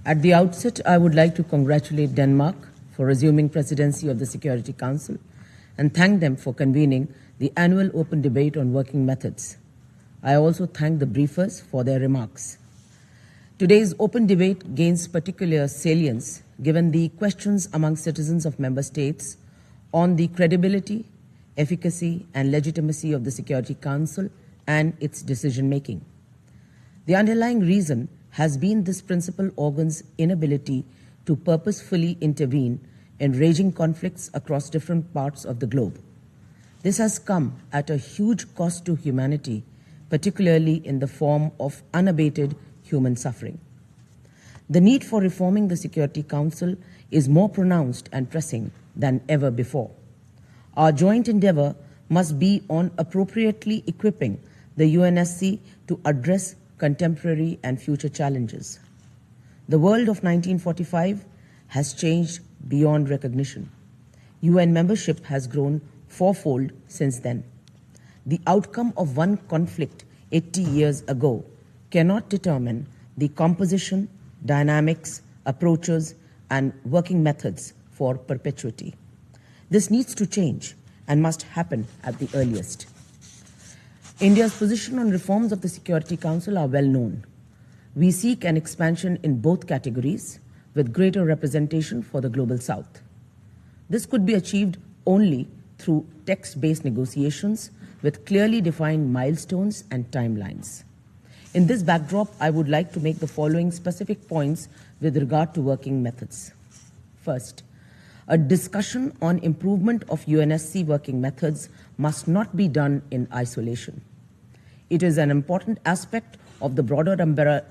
At the outset, I would like to congratulate Denmark for resuming presidency of the Security Council and thank them for convening the annual open debate on working methods. I also thank the briefers for their remarks. Today's open debate gains particular salience given the questions among citizens of member states on the credibility, efficacy, and legitimacy of the Security Council and its decision-making. The underlying reason has been this principal organ's inability to purposefully intervene in raging conflicts across different parts of the globe. This has come at a huge cost to humanity, particularly in the form of unabated human suffering. The need for reforming the Security Council is more pronounced and pressing than ever before. Our joint endeavor must be on appropriately equipping the UNSC to address contemporary and future challenges. The world of 1945 has changed beyond recognition. UN membership has grown fourfold since then. The outcome of one conflict 80 years ago cannot determine the composition, dynamics, approaches, and working methods for perpetuity. This needs to change and must happen at the earliest. India's position on reforms of the Security Council are well known. We seek an expansion in both categories with greater representation for the Global South. This could be achieved only through text-based negotiations with clearly defined milestones and timelines. In this backdrop, I would like to make the following specific points with regard to working methods. First, a discussion on improvement of UNSC working methods must not be done in isolation. It is an important aspect of the broader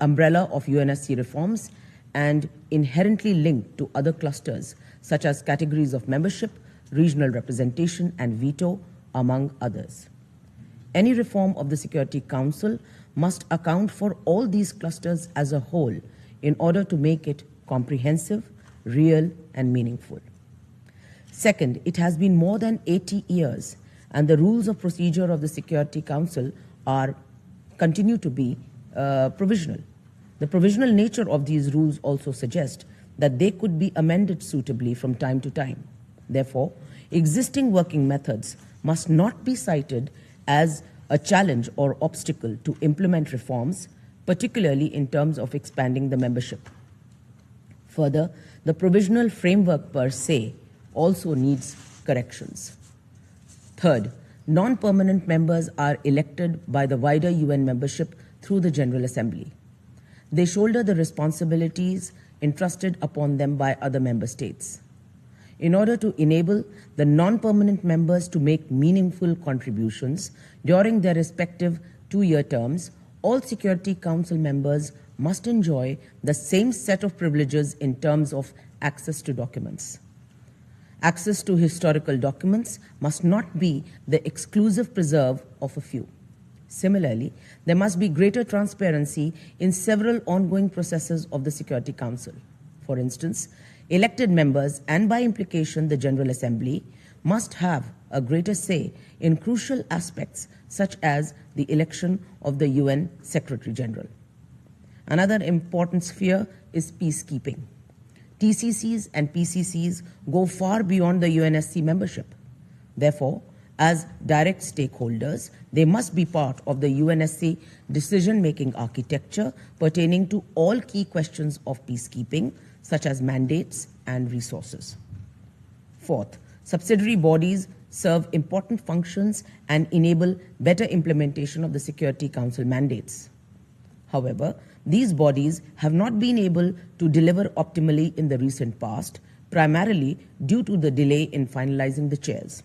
umbrella of UNSC reforms and inherently linked to other clusters, such as categories of membership, regional representation, and veto, among others. Any reform of the Security Council must account for all these clusters as a whole in order to make it comprehensive, real, and meaningful. Second, it has been more than 80 years, and the rules of procedure of the Security Council continue to be provisional. The provisional nature of these rules also suggests that they could be amended suitably from time to time. Therefore, existing working methods must not be cited as a challenge or obstacle to implement reforms, particularly in terms of expanding the membership. Further, the provisional framework per se also needs corrections. Third, non-permanent members are elected by the wider UN membership through the General Assembly. They shoulder the responsibilities entrusted upon them by other member states. In order to enable the non-permanent members to make meaningful contributions during their respective two-year terms, all Security Council members must enjoy the same set of privileges in terms of access to documents. Access to historical documents must not be the exclusive preserve of a few. Similarly, there must be greater transparency in several ongoing processes of the Security Council. For instance, elected members, and by implication the General Assembly, must have a greater say in crucial aspects such as the election of the UN Secretary General. Another important sphere is peacekeeping. TCCs and PCCs go far beyond the UNSC membership. Therefore, as direct stakeholders, they must be part of the UNSC decision-making architecture pertaining to all key questions of peacekeeping, such as mandates and resources. Fourth, subsidiary bodies serve important functions and enable better implementation of the Security Council mandates. However, these bodies have not been able to deliver optimally in the recent past, primarily due to the delay in finalizing the chairs.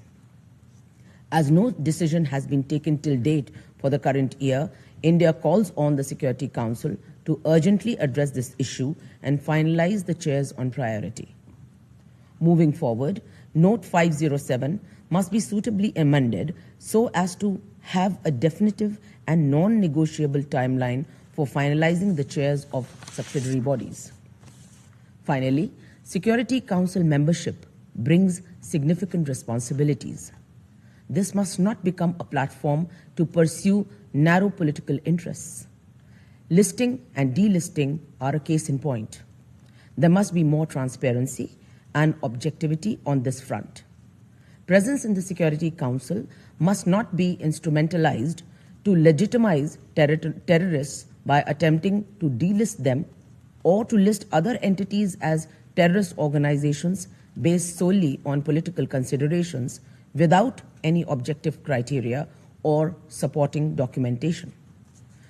As no decision has been taken till date for the current year, India calls on the Security Council to urgently address this issue and finalize the chairs on priority. Moving forward, Note 507 must be suitably amended so as to have a definitive and non-negotiable timeline for finalizing the chairs of subsidiary bodies. Finally, Security Council membership brings significant responsibilities. This must not become a platform to pursue narrow political interests. Listing and delisting are a case in point. There must be more transparency and objectivity on this front. Presence in the Security Council must not be instrumentalized to legitimize terrorists by attempting to delist them or to list other entities as terrorist organizations based solely on political considerations without any objective criteria or supporting documentation.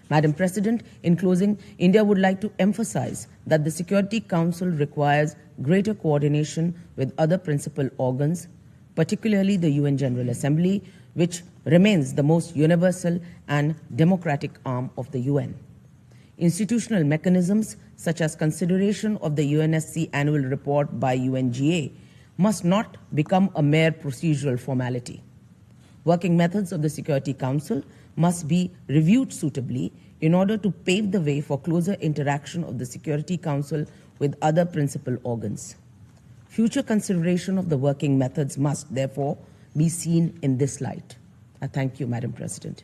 Madam President, in closing, India would like to emphasize that the Security Council requires greater coordination with other principal organs, particularly the UN General Assembly, which remains the most universal and democratic arm of the UN. Institutional mechanisms such as consideration of the UNSC annual report by UNGA must not become a mere procedural formality. Working methods of the Security Council must be reviewed suitably in order to pave the way for closer interaction of the Security Council with other principal organs. Future consideration of the working methods must, therefore, be seen in this light. I thank you, Madam President.